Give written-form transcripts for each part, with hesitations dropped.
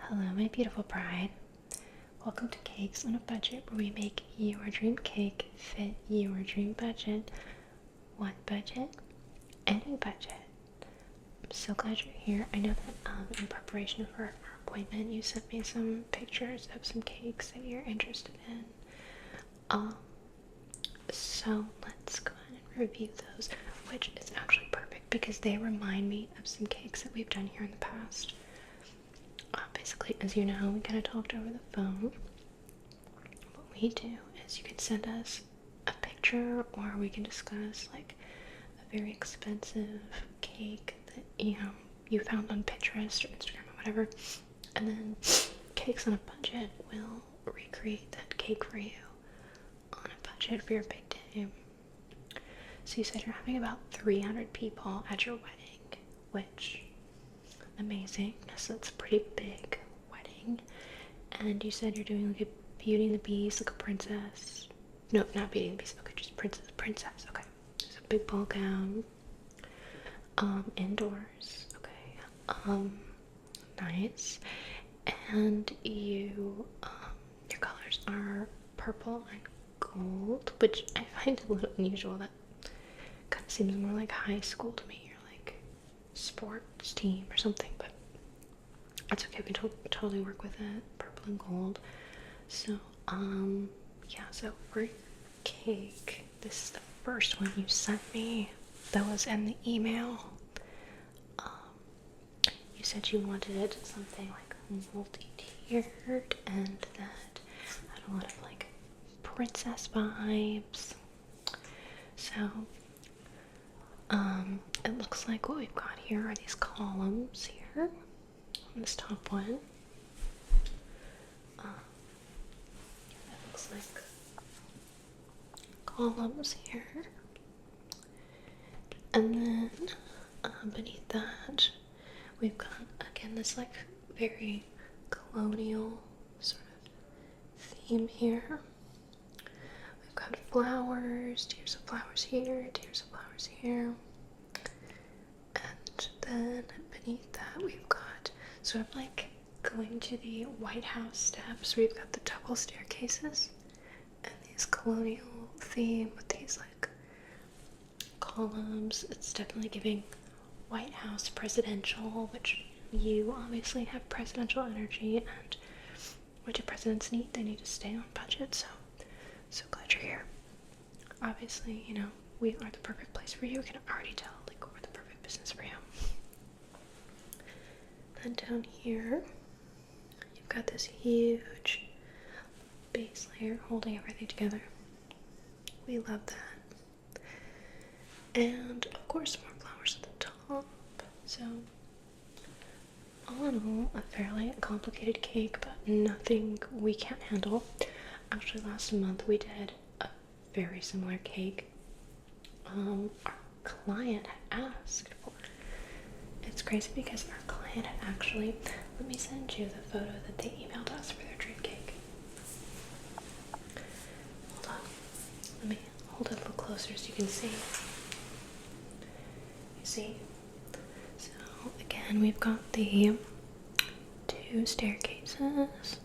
Hello, my beautiful bride. Welcome to Cakes on a Budget, where we make your dream cake fit your dream budget. One budget, any budget. I'm so glad you're here. I know that in preparation for our appointment, you sent me some pictures of some cakes that you're interested in. So let's go ahead and review those, which is actually perfect because they remind me of some cakes that we've done here in the past. Basically, as you know, we kind of talked over the phone. What we do is you can send us a picture, or we can discuss like a very expensive cake that you found on Pinterest or Instagram or whatever, and then Cakes on a Budget will recreate that cake for you on a budget for your big day. So you said you're having about 300 people at your wedding, which amazing. So it's a pretty big wedding. And you said you're doing like a Beauty and the Beast, like a princess. No, not Beauty and the Beast. Okay, just princess. Okay. So big ball gown. Indoors. Okay. Nice. And your colors are purple and gold, which I find a little unusual. That kind of seems more like high school to me. Sports team or something, but that's okay. We can totally work with it. Purple and gold. So yeah, so for cake, this is the first one you sent me that was in the email. You said you wanted it something like multi-tiered and that had a lot of like princess vibes. So it looks like what we've got here are these columns here on this top one. It looks like columns here. And then beneath that, we've got, again, this like very colonial sort of theme here. We've got flowers, tiers of flowers here, tiers of flowers here. And then beneath that, we've got sort of like going to the White House steps. We've got the double staircases and these colonial theme with these like columns. It's definitely giving White House presidential, which you obviously have presidential energy, and what do presidents need? They need to stay on budget, so glad you're here. Obviously, we are the perfect place for you. I can already tell, like, we're the perfect business for you. Then down here, you've got this huge base layer holding everything together. We love that. And of course, more flowers at the top. So, all in all, a fairly complicated cake, but nothing we can't handle. Actually, last month we did a very similar cake. Our client had asked for. It's crazy because our client had actually. Let me send you the photo that they emailed us for their dream cake. Hold on. Let me hold it a little closer so you can see. You see? So again, we've got the 2 staircases.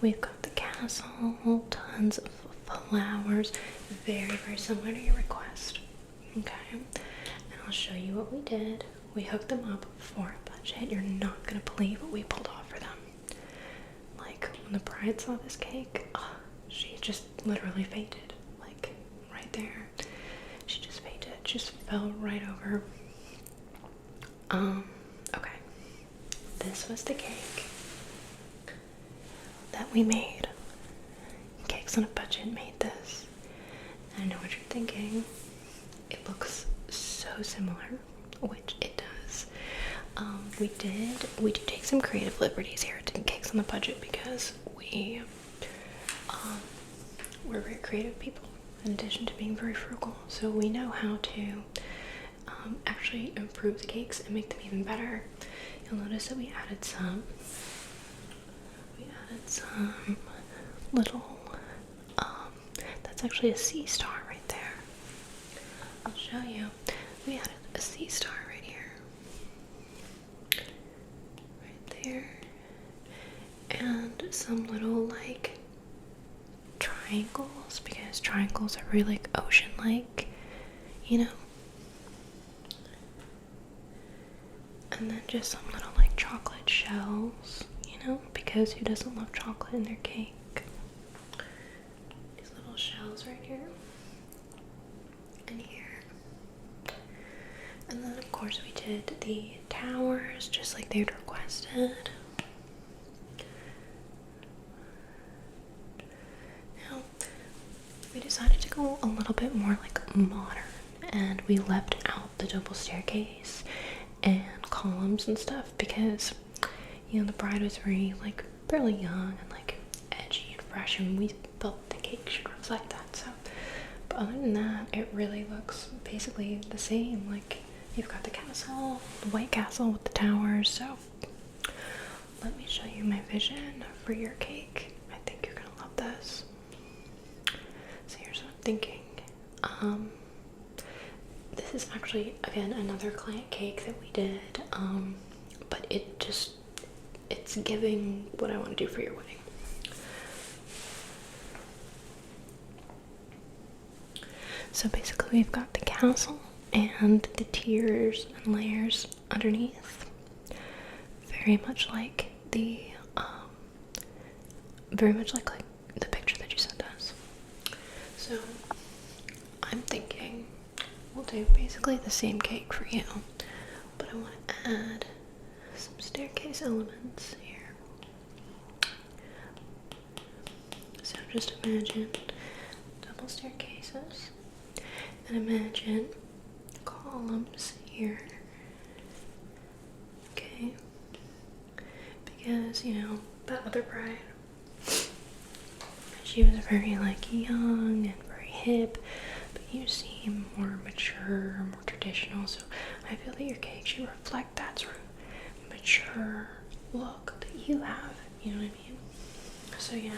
We've got the castle, tons of flowers, very, very similar to your request. Okay, and I'll show you what we did. We hooked them up for a budget. You're not gonna believe what we pulled off for them. Like, when the bride saw this cake, she just literally fainted. Like, right there. She just fainted. Just fell right over. Okay. This was the cake that we made. Cakes on a Budget made this. I know what you're thinking. It looks so similar, which it does. We do take some creative liberties here at Cakes on the Budget because we're very creative people in addition to being very frugal. So we know how to actually improve the cakes and make them even better. You'll notice that we added some little, that's actually a sea star right there. I'll show you. We added a sea star right here. Right there. some little like triangles, because triangles are really like ocean-like, you know. And then just some little like chocolate shells, you know, because who doesn't love chocolate in their cake? These little shells right here and here. And then of course we did the towers just like they'd requested. Now we decided to go a little bit more like modern, and we left out the double staircase and columns and stuff because, you know, the bride was very like fairly young and like edgy and fresh, and we felt the cake should reflect that. So, but other than that, it really looks basically the same. Like you've got the castle, the White Castle with the towers. So let me show you my vision for your cake. I think you're gonna love this. So here's what I'm thinking. This is actually, again, another client cake that we did, but it's giving what I want to do for your wedding. So basically we've got the castle and the tiers and layers underneath, very much like the the picture that you sent us. So I'm thinking we'll do basically the same cake for you, but I want to add some staircase elements here. So just imagine double staircases, and imagine columns here. Okay, because you know that other bride, she was very like young and very hip, but you seem more mature, more traditional, so I feel that your cake should reflect that sort of mature look that you have, you know what I mean? So yeah,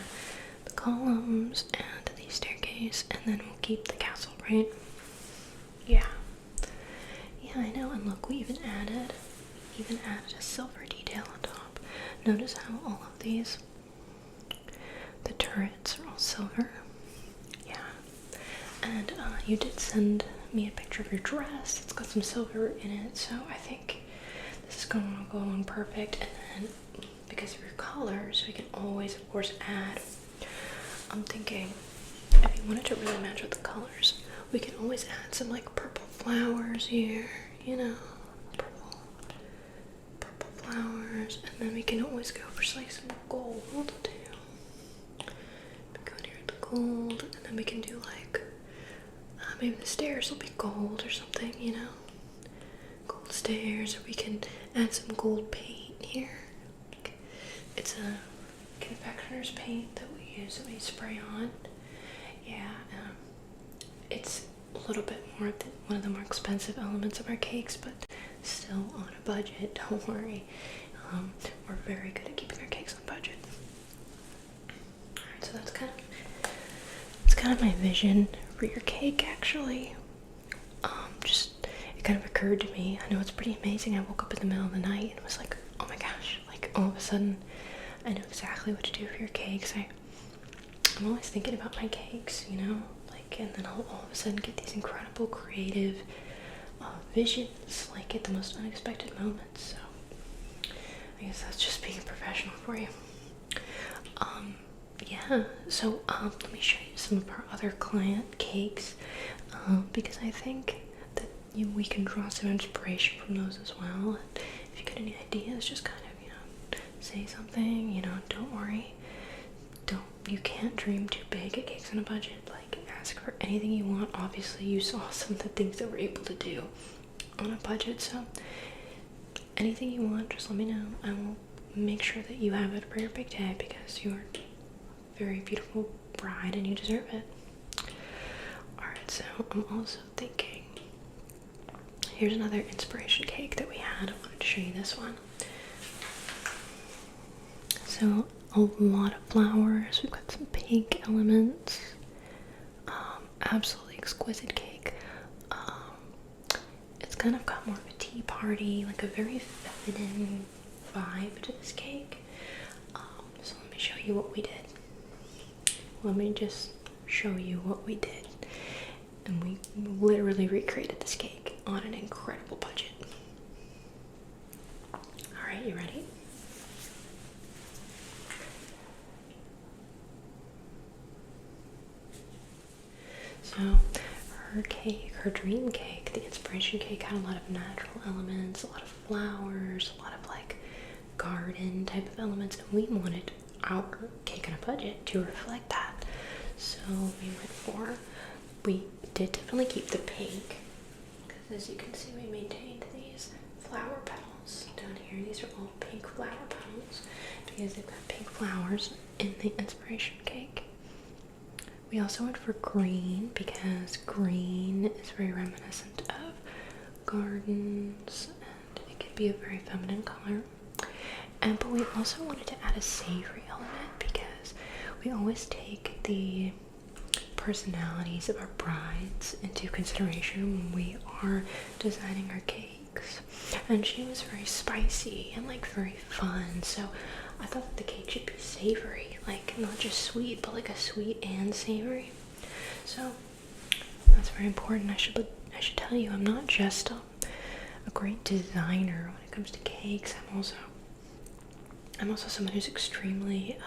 the columns and the staircase, and then we'll keep the castle, right? Yeah. Yeah, I know, and look, we even added a silver detail on top. Notice how all of these, the turrets are all silver. Yeah. And you did send me a picture of your dress. It's got some silver in it, so I think this is going to go on perfect. And then because of your colors, we can always, of course, add. I'm thinking if you wanted to really match with the colors, we can always add some like purple flowers here, you know, purple flowers, and then we can always go for like some gold too. Go near the gold, and then we can do like maybe the stairs will be gold or something, you know, gold stairs, or we can add some gold paint here. It's a confectioner's paint that we use, that we spray on. Yeah, it's a little bit more than one of the more expensive elements of our cakes, but still on a budget. Don't worry, we're very good at keeping our cakes on budget. Alright, so that's kind of my vision for your cake, actually. It kind of occurred to me. I know it's pretty amazing. I woke up in the middle of the night and was like, oh my gosh, like all of a sudden I know exactly what to do for your cakes. I'm always thinking about my cakes, you know, like, and then I'll all of a sudden get these incredible creative visions, like at the most unexpected moments. So I guess that's just being a professional for you. Yeah, so let me show you some of our other client cakes, because I think that we can draw some inspiration from those as well. And if you get any ideas, just kind of, you know, say something, you know, don't worry. You can't dream too big at Cakes on a Budget. Like, ask for anything you want. Obviously, you saw some of the things that we're able to do on a budget, so anything you want, just let me know. I will make sure that you have it for your big day, because you're a very beautiful bride and you deserve it. Alright, so I'm also thinking, here's another inspiration cake that we had. I wanted to show you this one. So a lot of flowers. We've got some pink elements. Absolutely exquisite cake. It's kind of got more of a tea party, like a very feminine vibe to this cake. So let me show you what we did. Let me just show you what we did. And we literally recreated this cake on an incredible budget. Alright, you ready? So, her cake, her dream cake, the inspiration cake, had a lot of natural elements, a lot of flowers, a lot of like garden type of elements, and we wanted our cake on a budget to reflect that. So we did definitely keep the pink, because as you can see, we maintained these flower petals down here. These are all pink flower petals because they've got pink flowers in the inspiration cake. We also went for green because green is very reminiscent of gardens and it can be a very feminine color. But we also wanted to add a savory element because we always take the personalities of our brides into consideration when we are designing our cakes. And she was very spicy and like very fun, so I thought that the cake should be savory, like not just sweet, but like a sweet and savory. So that's very important. I should tell you, I'm not just a great designer when it comes to cakes. I'm also someone who's extremely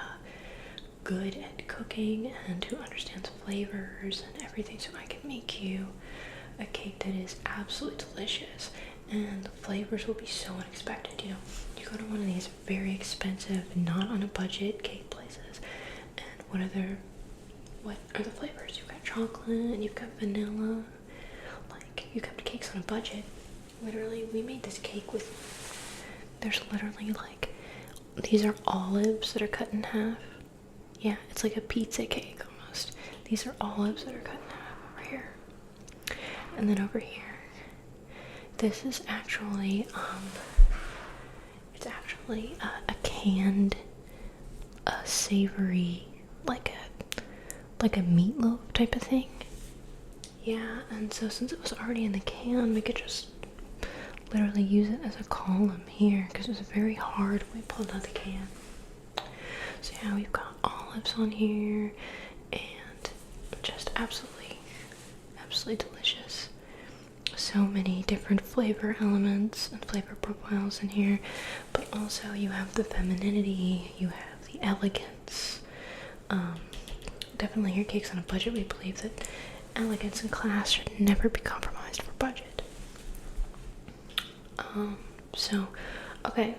good at cooking and who understands flavors and everything, so I can make you a cake that is absolutely delicious and the flavors will be so unexpected. You know, you go to one of these very expensive, not on a budget cake places, and what are the flavors? You've got chocolate and you've got vanilla. Like, you come to cakes on a budget. Literally, we made this cake with, there's literally like, these are olives that are cut in half. Yeah, it's like a pizza cake almost. These are olives that are cut in half over here. And then over here, this is actually, it's actually a canned, savory, like a meatloaf type of thing. Yeah, and so since it was already in the can, we could just literally use it as a column here because it was very hard when we pulled out the can. So yeah, we've got olives on here and just absolutely delicious. So many different flavor elements and flavor profiles in here, but also you have the femininity, you have the elegance. Definitely your cakes on a budget. We believe that elegance and class should never be compromised for budget. Okay,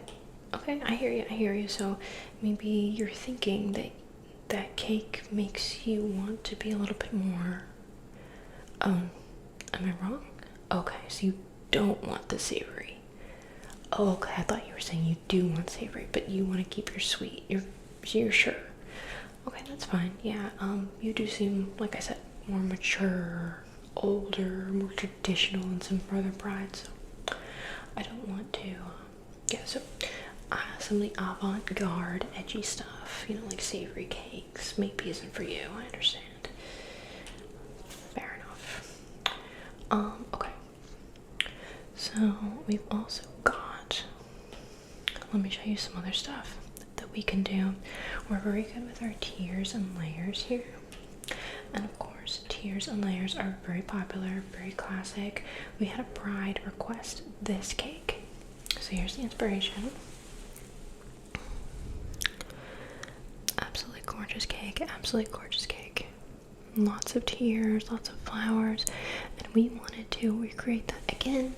I hear you. So maybe you're thinking that cake makes you want to be a little bit more, am I wrong? Okay, so you don't want the savory. Oh, okay, I thought you were saying you do want savory, but you want to keep your sweet. You're sure? Okay, that's fine. Yeah, you do seem, like I said, more mature, older, more traditional than some of our other brides, so I don't want to, so some of the avant-garde, edgy stuff, you know, like savory cakes, maybe isn't for you, I understand. Fair enough. Okay. So, we've also got, let me show you some other stuff that we can do. We're very good with our tiers and layers here. And of course, tiers and layers are very popular, very classic. We had a bride request this cake. So here's the inspiration. Absolutely gorgeous cake. Lots of tiers, lots of flowers, and we wanted to recreate that again.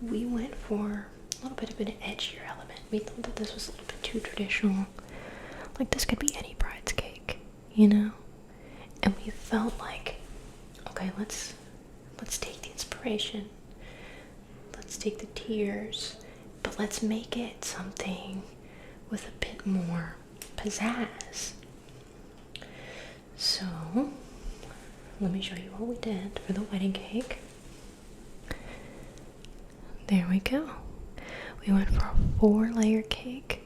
We went for a little bit of an edgier element. We thought that this was a little bit too traditional. Like, this could be any bride's cake, you know? And we felt like, okay, let's take the inspiration, let's take the tiers, but let's make it something with a bit more pizzazz. So, let me show you what we did for the wedding cake. There we go. We went for a 4-layer cake.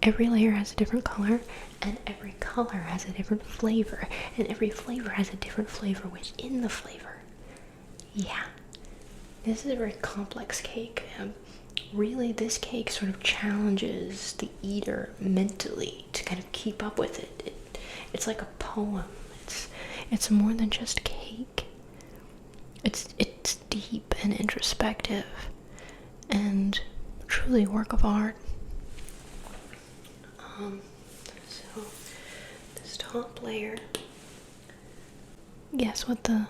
Every layer has a different color, and every color has a different flavor, and every flavor has a different flavor within the flavor. Yeah, this is a very complex cake. Really, this cake sort of challenges the eater mentally to kind of keep up with it. It's like a poem. It's more than just cake. It's deep and introspective and truly a work of art. So this top layer, guess what the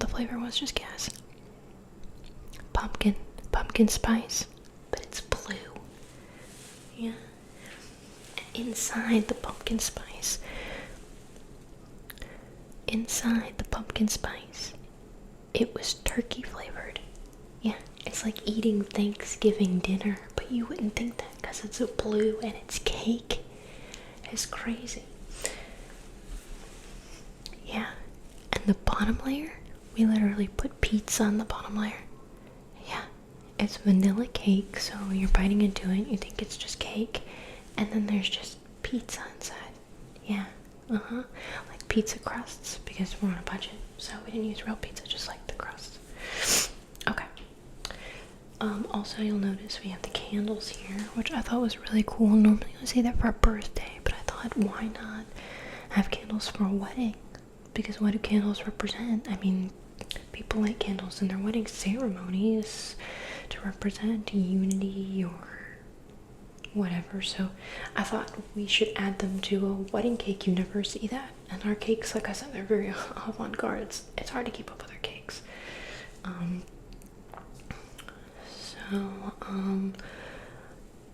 flavor was? Just guess. Pumpkin spice, but it's blue. Yeah. Inside the pumpkin spice, it was turkey flavored. Yeah, it's like eating Thanksgiving dinner, but you wouldn't think that because it's a blue and it's cake. It's crazy. Yeah, and the bottom layer, we literally put pizza on the bottom layer. Yeah, it's vanilla cake, so you're biting into it, you think it's just cake, and then there's just pizza inside. Yeah, like pizza crusts, because we're on a budget, so we didn't use real pizza, just like the crusts. Okay. Also you'll notice we have the candles here, which I thought was really cool. Normally I say that for a birthday, but I thought, why not have candles for a wedding? Because what do candles represent? I mean, people light candles in their wedding ceremonies to represent unity or whatever, so I thought we should add them to a wedding cake. You never see that, and our cakes, like I said, they're very avant-garde. It's hard to keep up with our cakes.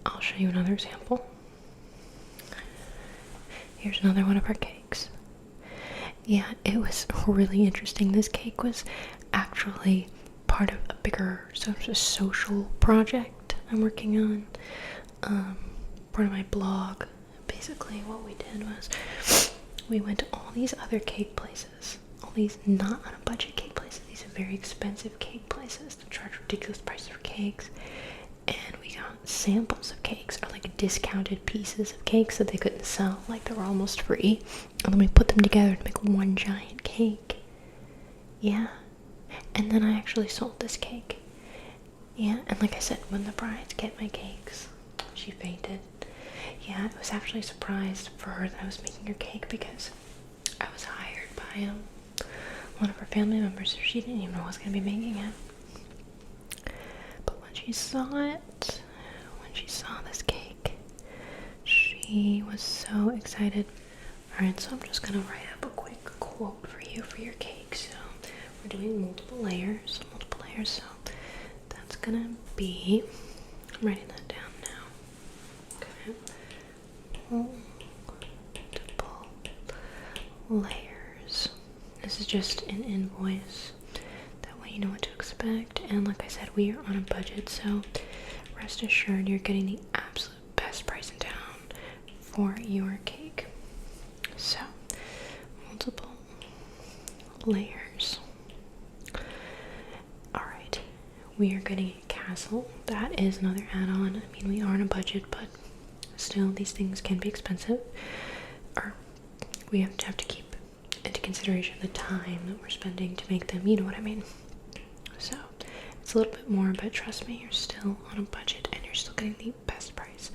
I'll show you another example. Here's another one of our cakes. Yeah, it was really interesting. This cake was actually part of a bigger social project I'm working on. Part of my blog. Basically what we did was we went to all these other cake places, all these not on a budget cake places, these are very expensive cake places that charge ridiculous prices for cakes, and we got samples of cakes, or like discounted pieces of cakes that they couldn't sell, like they were almost free, and then we put them together to make one giant cake. Yeah, and then I actually sold this cake. Yeah, and like I said, when the brides get my cakes, she fainted. Yeah, it was actually a surprise for her that I was making her cake, because I was hired by one of her family members, so she didn't even know I was going to be making it. But when she saw this cake, she was so excited. Alright, so I'm just going to write up a quick quote for you for your cake. So we're doing multiple layers, so that's going to be, I'm writing that down now. Okay. Multiple layers. This is just an invoice. That way you know what to expect. And like I said, we are on a budget, so rest assured you're getting the absolute best price in town for your cake. So, multiple layers. Alright, we are getting a castle. That is another add-on. I mean, we are on a budget, but still, these things can be expensive. Or we have to keep into consideration the time that we're spending to make them, you know what I mean? So, it's a little bit more, but trust me, you're still on a budget and you're still getting the best price.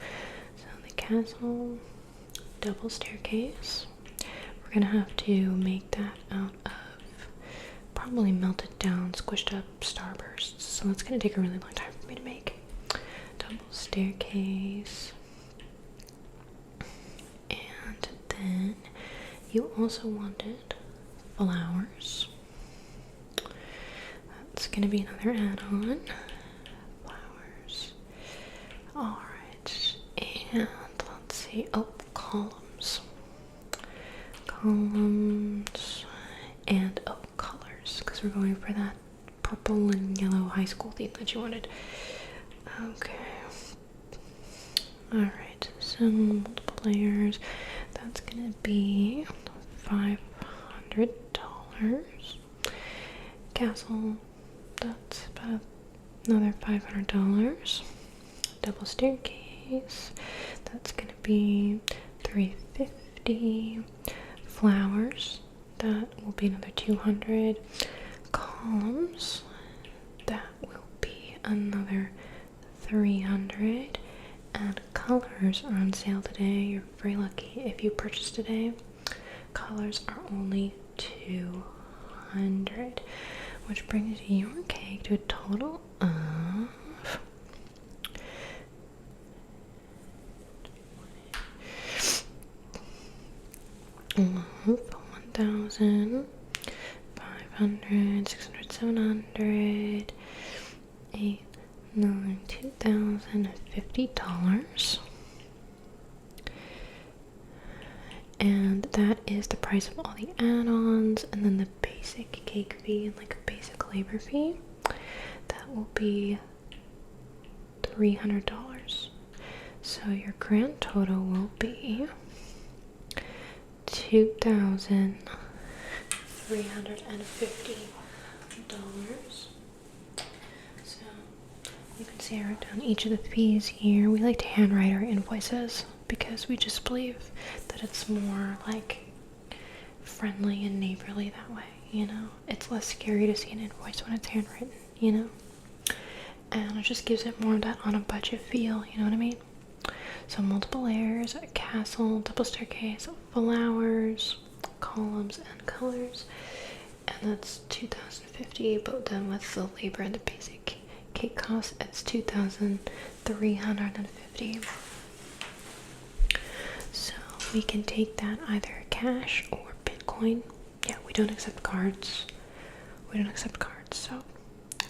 So, the castle, double staircase. We're gonna have to make that out of probably melted down, squished up starbursts. So, that's gonna take a really long time for me to make. Double staircase. And then you also wanted flowers. That's gonna be another add-on. Flowers. Alright. And let's see. Oh, columns. Columns. And colors. Because we're going for that purple and yellow high school theme that you wanted. Okay. Alright. So multiple layers. That's gonna be $500. Castle, that's about another $500. Double staircase, that's gonna be $350. Flowers, that will be another $200. Columns, that will be another $300. And colors are on sale today. You're very lucky if you purchase today. Colors are only $200, which brings your cake to a total of $1,500, $600, $700, $8, $9, $2,050. And that is the price of all the add-ons, and then the basic cake fee and like a basic labor fee. That will be $300. So your grand total will be $2,350. So you can see I wrote down each of the fees here. We like to handwrite our invoices because we just believe that it's more like friendly and neighborly that way, you know? It's less scary to see an invoice when it's handwritten, you know? And it just gives it more of that on a budget feel, you know what I mean? So multiple layers, a castle, double staircase, flowers, columns, and colors. And that's $2,050, but then with the labor and the basic cake cost, it's $2,350. So we can take that either cash or Bitcoin. Yeah, we don't accept cards. So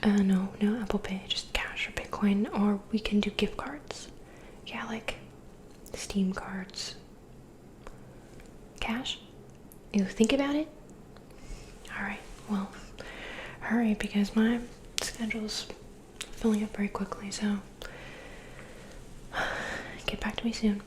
no Apple Pay, just cash or Bitcoin, or we can do gift cards. Yeah, like Steam cards. Cash? You think about it? Alright, well, hurry because my schedule's filling up very quickly, so get back to me soon.